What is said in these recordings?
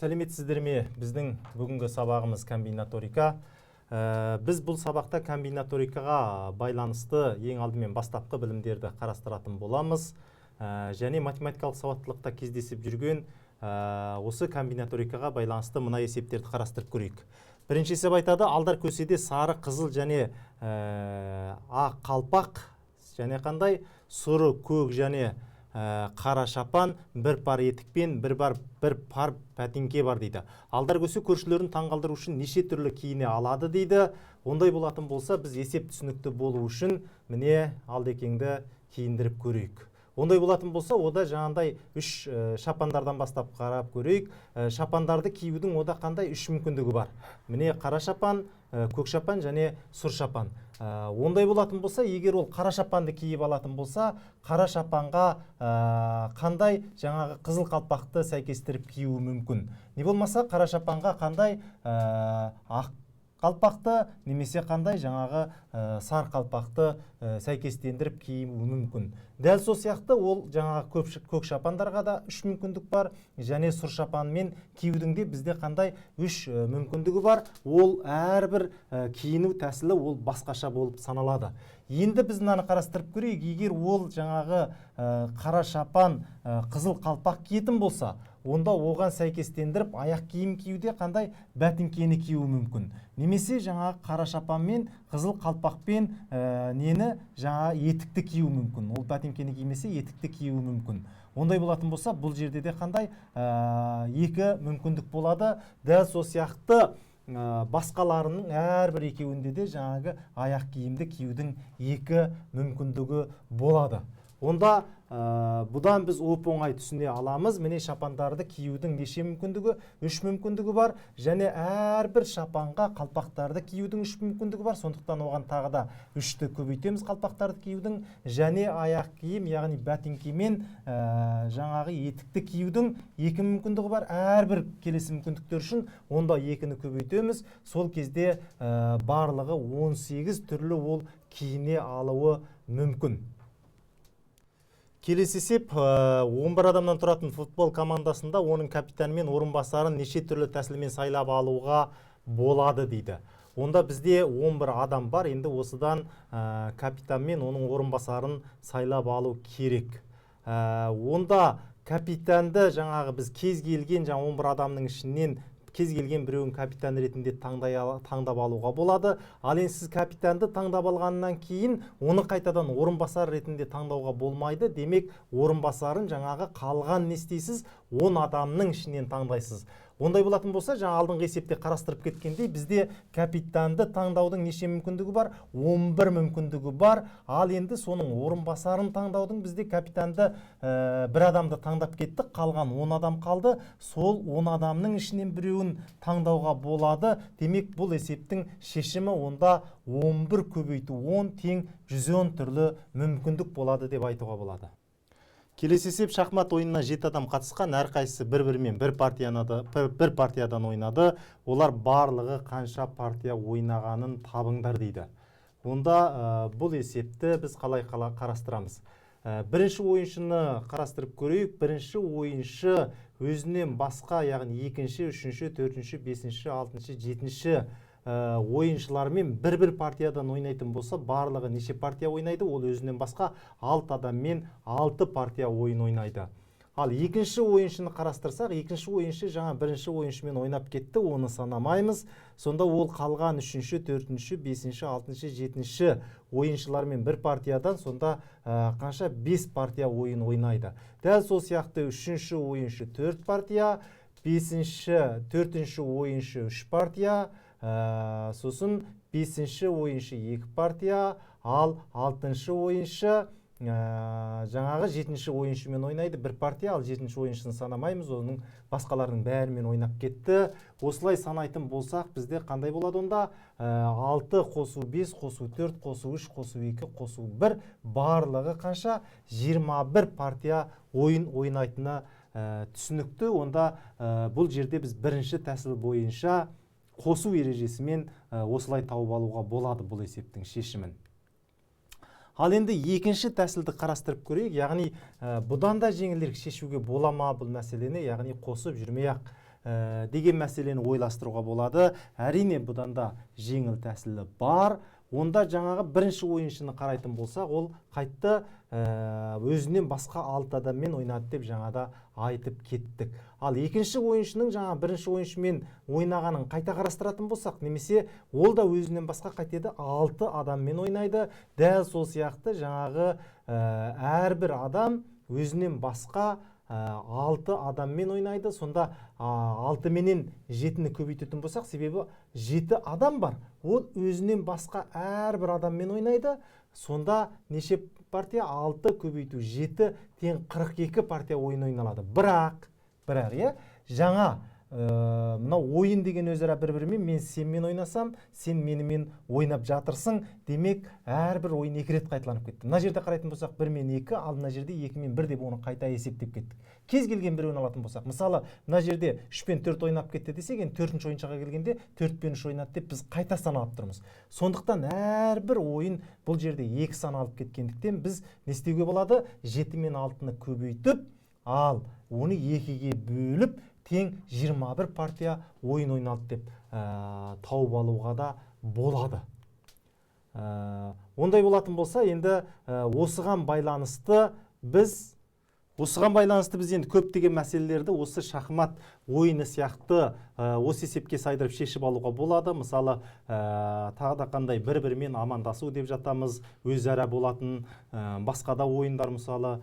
Сәлеметсіздер ме? Біздің бүгінгі сабағымыз комбинаторика. Біз бұл сабақта комбинаторикаға байланысты ең алдымен бастапқы білімдерді қарастыратын боламыз. Және математикалық сауаттылықта кездесіп жүрген осы комбинаторикаға байланысты мына есептерді қарастырып көрейік. Бірінші есеп айтады, алдар көседе сары, қызыл және ақ қалпақ және қандай сұры, көк және қара шапан, бір пар етікпен бір пар пәтеңке бар дейді. Алдар көсе көршілерін таңғалдыру үшін неше түрлі киіне алады дейді. Ондай болатын болса, біз есеп түсінікті болу үшін міне Алдекеңді киіндіріп көрейік. Ондай болатын болса, ода жаңағындай үш шапандардан бастап қарап көрейік. Шапандарды киюдің ода қандай үш мүмкіндігі бар. Міне қара шапан, көк шапан және сұр шапан. Ондай болатын болса, егер ол қара шапанды киіп алатын болса, қара шапанға қандай жаңағы қызыл қалпақты сәйкестіріп киюі мүмкін. Не болмаса, қара шапанға қандай ақ қалпақты немесе қандай жаңағы сар қалпақты сәйкестендіріп киюі мүмкін. Дәл сол сияқты ол жаңағы көк шапандарға да үш мүмкіндік бар, және сұр шапанмен киюдің де бізде қандай үш мүмкіндігі бар. Ол әрбір киіну тәсілі ол басқаша болып саналады. Енді біз мынаны қарастырып көрейік. Егер ол жаңағы қара шапан қызыл қалпақ киетін болса, онда оған сәйкестендіріп аяқ киім киюде қандай бәтіңкені киюі мүмкін. Немесе жаңағы қара шапанмен қызыл қалпақпен нені жаңағы етікті киюі мүмкін. Ол бәтіңкені кимесе етікті киюі мүмкін. Ондай болатын болса, бұл жерде де қандай екі мүмкіндік болады. Дәл сол сияқты басқаларының әрбір екеуінде де жаңағы аяқ киімді киюдің екі мүмкіндігі болады. Онда бұдан біз оп-оңай түсіне аламыз. Міне шапандарды киюдің неше мүмкіндігі? Үш мүмкіндігі бар. Және әрбір шапанға қалпақтарды киюдің үш мүмкіндігі бар. Сондықтан оған тағы да үшті көбейтеміз қалпақтарды киюдің. Және аяқ киім, яғни бәтіңкемен жаңағы етікті киюдің екі мүмкіндігі бар. Әрбір келесі мүмкіндіктер үшін онда екіні көбейтеміз. Сол кезде барлығы 18 түрлі ол киіне алуы мүмкін. Келесі есеп 11 адамнан тұратын футбол командасында оның капитаны мен орынбасарын неше түрлі тәсілмен сайлап алуға болады дейді. Онда бізде 11 адам бар, енді осыдан капитан мен оның орынбасарын сайлап алу керек. Онда капитанды жаңағы біз кез келген 11 адамның ішінен кез келген біреуін капитан ретінде таңдап алуға болады. Ал енді сіз капитанды таңдап алғаннан кейін оны қайтадан орынбасар ретінде таңдауға болмайды. Демек, орынбасарын жаңағы қалған не істейсіз? 10 адамның ішінен таңдайсыз. Ондай болатын болса, жаңа алдыңғы есепте қарастырып кеткендей, бізде капитанды таңдаудың неше мүмкіндігі бар? 11 мүмкіндігі бар. Ал енді соның орынбасарын таңдаудың бізде капитанды бір адамды таңдап кеттік, қалған 10 адам қалды. Сол 10 адамның ішінен біреуін таңдауға болады. Демек, бұл есептің шешімі онда 11 көбейту 10 тең 110 түрлі мүмкіндік болады деп айтуға болады. Келесі есеп шахмат ойынына 7 адам қатысқан, әрқайсысы бір-бірімен бір партиядан ойнады. Олар барлығы қанша партия ойнағанын табыңдар дейді. Онда бұл есепті біз қалай қарастырамыз? Бірінші ойыншыны қарастырып көрейік. Бірінші ойыншы өзінен басқа, яғни екінші, үшінші, төртінші, бесінші, алтыншы, жетінші ойыншылармен бір партиядан ойнайтын болса, барлығы неше партия ойнайды? Ол өзінен басқа 6 адаммен 6 партия ойын ойнайды. Ал екінші ойыншыны қарастырсақ, екінші ойыншы жаңа бірінші ойыншымен ойнап кетті, оны санамаймыз. Сонда ол қалған үшінші, төртінші, бесінші, алтыншы, жетінші ойыншылармен бір партиядан сонда қанша 5 партия ойын ойнайды. Дәл сол сияқты үшінші ойыншы 4 партия, төртінші ойыншы 3 партия, сосын 5-ші ойыншы 2 партия, ал 6-шы ойыншы жаңағы 7-ші ойыншымен ойнайды 1 партия, ал 7-ші ойыншыны санамаймыз, оның басқалардың бәрімен ойнап кетті. Осылай санайтын болсақ, бізде қандай болады онда? 6 қосу 5, қосу 4, қосу 3, қосу 2, қосу 1, барлығы қанша? 21 партия ойын ойнайтыны түсінікті. Онда бұл жерде біз бірінші тәсіл бойынша қосу ережесімен осылай тауып алуға болады бұл есептің шешімін. Ал енді екінші тәсілді қарастырып көрейік. Яғни бұдан да жеңілдірек шешуге бола ма бұл мәселені, яғни қосып жүрмей-ақ деген мәселені ойластыруға болады. Әрине бұдан да жеңіл тәсілі бар. Онда жаңағы бірінші ойыншыны қарайтын болсақ, ол қайтты өзінен басқа 6 адаммен ойнады деп жаңада айтып кеттік. Ал екінші ойыншының жаңа бірінші ойыншымен ойнағанын қайта қарастыратын болсақ, немесе ол да өзінен басқа қайтеді 6 адаммен ойнайды. Дәл сол сияқты жаңағы әрбір адам өзінен басқа 6 адаммен ойнайды. Сонда 6 менен 7-ні көбейтетін болсақ, себебі 7 адам бар. Ол өзінен басқа әрбір адаммен ойнайды. Сонда неше партия? 6 көбейту 7 тең 42 партия ойын ойналады. Бірақ, жаңа мына ойын деген өзара бір-бірімен, мен сенмен ойнасам, сен менімен ойнап жатырсың, демек әрбір ойын 2 рет қайталанып кетті. Мына жерде қарайтын болсақ 1 мен 2, ал мына жерде 2 мен 1 деп оны қайта есептеп кеттік. Кез келген бір ойын алатын болсақ, мысалы мына жерде 3 пен 4 ойнап кетті десек, 4-ші ойыншыға келгенде 4 пен 3 ойнады деп біз қайта саналып тұрмыз. Сондықтан әрбір ойын бұл жерде 2 саналып кеткендіктен біз не істеуге болады? 7 мен 6-ны көбейтіп, ал оны 2-ге бөліп тең 21 партия ойын ойналды деп тауып алуға да болады. Ондай болатын болса, енді осыған байланысты біз енді көптеген мәселелерді осы шахмат ойыны сияқты осы есепке сайдырып шешіп алуға болады. Мысалы, тағы да қандай бір-бірімен амандасу деп жатамыз, өзара болатын басқа да ойындар, мысалы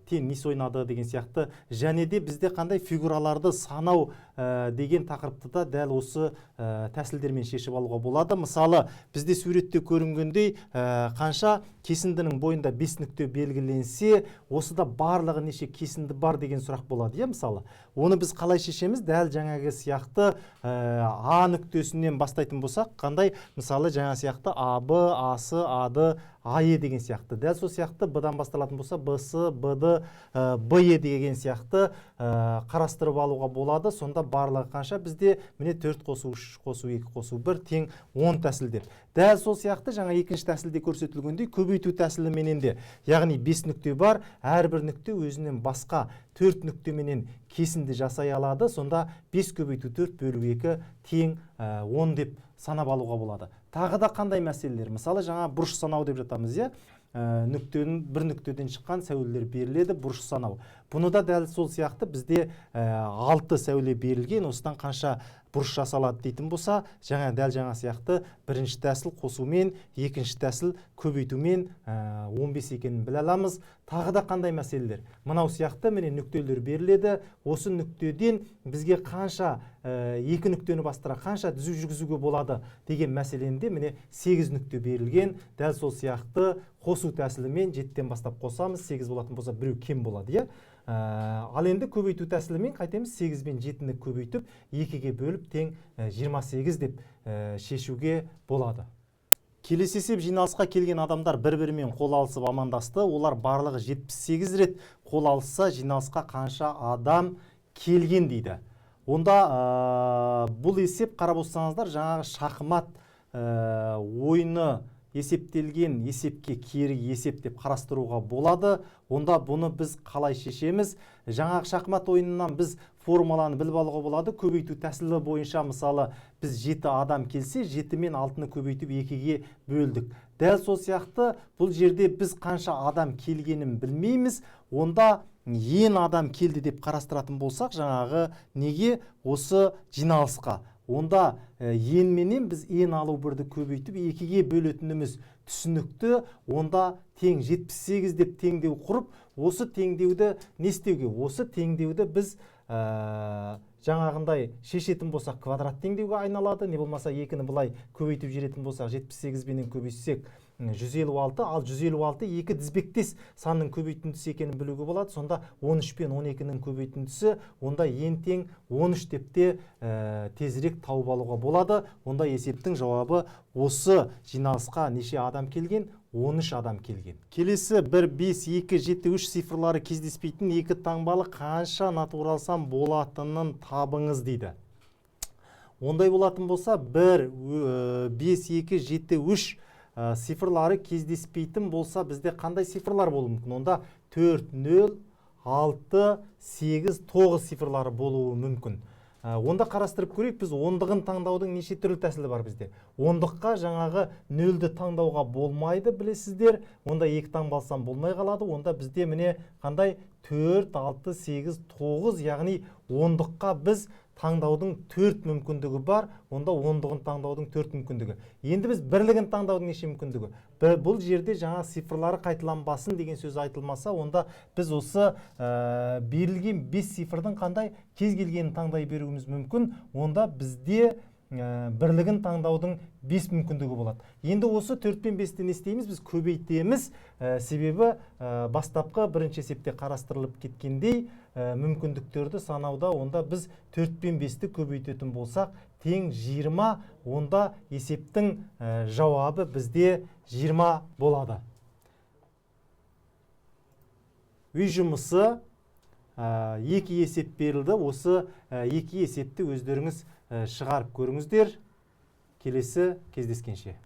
теннис ойнады деген сияқты. Және де бізде қандай фигураларды санау деген тақырыпты да дәл осы тәсілдермен шешіп алуға болады. Мысалы, бізде суретте көрінгендей қанша кесіндінің бойында 5 нүкте белгіленсе, осыда барлығы неше кесінді бар деген сұрақ болады. Мысалы, оны біз қалай шешеміз? Дәл жаңағы сияқты А нүктесінен бастайтын болсақ, қандай? Мысалы, жаңа сияқты АБ, АС, АД, АЕ деген сияқты. Дәл сол сияқты Б-дан басталатын болса, БС, БД, БЕ деген сияқты қарастырып алуға болады. Сонда барлығы қанша? Бізде міне 4 қосу 3 қосу 2 қосу 1 тең 10 тәсіл деп. Дәл сол сияқты жаңа екінші тәсілде көрсетілгендей көбейту тәсіліменен де, яғни 5 нүкте бар, әрбір нүкте өзінен басқа 4 нүктеменен кесінді жасай алады. Сонда 5 көбейту 4 бөлу 2 тең 10 деп санап алуға болады. Тағы да қандай мәселелер? Мысалы, жаңа бұрыш санау деп жатамыз, бір нүктеден шыққан сәулелер беріледі, бұрыш санау. Бұны да дәл сол сияқты бізде 6 сәуле берілген, осыдан қанша бұрыш жасалады дейтін болса, дәл жаңа сияқты бірінші тәсіл қосумен, екінші тәсіл көбейтумен 15 екенін біле аламыз. Тағы да қандай мәселелер? Мынау сияқты міне нүктелер беріледі. Осы нүктеден бізге қанша 2 нүктені бастыра қанша түзу жүргізуге болады деген мәселенде міне 8 нүкте берілген. Дәл сол сияқты қосу тәсілімен 7-тен бастап қосамыз, 8 болатын болса біреу кем болады, Ал енді көбейту тәсілімен қайтеміз? 8 мен 7-ні көбейтіп 2-ге бөліп тең 28 деп шешуге болады. Келесі есеп: жиналысқа келген адамдар бір-бірімен қол алысып амандасты. Олар барлығы 78 рет қол алысса, жиналысқа қанша адам келген дейді. Онда бұл есеп қарап отырсаңыздар, жаңағы шахмат ойыны есептелген есепке кері есеп деп қарастыруға болады. Онда бұны біз қалай шешеміз? Жаңағы шахмат ойынынан біз формуланы біліп алуға болады. Көбейту тәсілі бойынша, мысалы, біз 7 адам келсе, 7 мен 6-ны көбейтіп 2-ге бөлдік. Дәл сол сияқты бұл жерде біз қанша адам келгенін білмейміз. Онда ең адам келді деп қарастыратын болсақ, жаңағы неге? Осы жиналысқа. Онда енменен біз ен алу бірді көбейтіп 2-ге бөлетініміз түсінікті. Онда тең 78 деп теңдеу құрып, осы теңдеуді не істеуге? Осы теңдеуді біз жаңағындай шешетін болсақ квадрат теңдеуге айналады. Не болмаса 2-ні былай көбейтіп жеретін болсақ 78 бенен көбейтсек 156, ал 156 2 дізбектес санның көбейтіндісі екенін білуге болады. Сонда 13 пен 12-нің көбейтіндісі, онда ең тең 13 деп те тезірек тауып алуға болады. Онда есептің жауабы осы жиналысқа неше адам келген? 13 адам келген. Келесі 1, 5, 2, 7, 3 цифрлары кездеспейтін 2 таңбалы қанша натуралсан болатынын табыңыз дейді. Ондай болатын болса 1, 5, 2, 7, 3 цифрлары кездеспейтін болса, бізде қандай цифрлар болуы мүмкін? Онда 4, 0, 6, 8, 9 цифрлары болуы мүмкін. Онда қарастырып көрейік, біз ондығын таңдаудың неше түрлі тәсілі бар бізде. Ондыққа жаңағы нөлді таңдауға болмайды, білесіздер. Онда 2 таңбалсам болмай қалады. Онда бізде міне қандай 4, 6, 8, 9, яғни ондыққа біз таңдаудың 4 мүмкіндігі бар. Онда ондығын таңдаудың 4 мүмкіндігі. Енді біз бірлігін таңдаудың неше мүмкіндігі? Бұл жерде жаңа цифрлары қайталанбасын деген сөз айтылмаса, онда біз осы берілген 5 цифрдың қандай кез келгенін таңдай беруіміз мүмкін. Онда бізде бірлігін таңдаудың 5 мүмкіндігі болады. Енді осы 4 пен 5-ті не істейміз? Біз көбейтеміз, себебі бастапқы бірінші есепте қарастырылып кеткендей мүмкіндіктерді санауда, онда біз 4 пен 5-ті көбейтетін болсақ, тең 20, онда есептің жауабы бізде 20 болады. Үй жұмысы 2 есеп берілді. Осы 2 есепті өздеріңіз шығарып көріңіздер. Келесі кездескенше.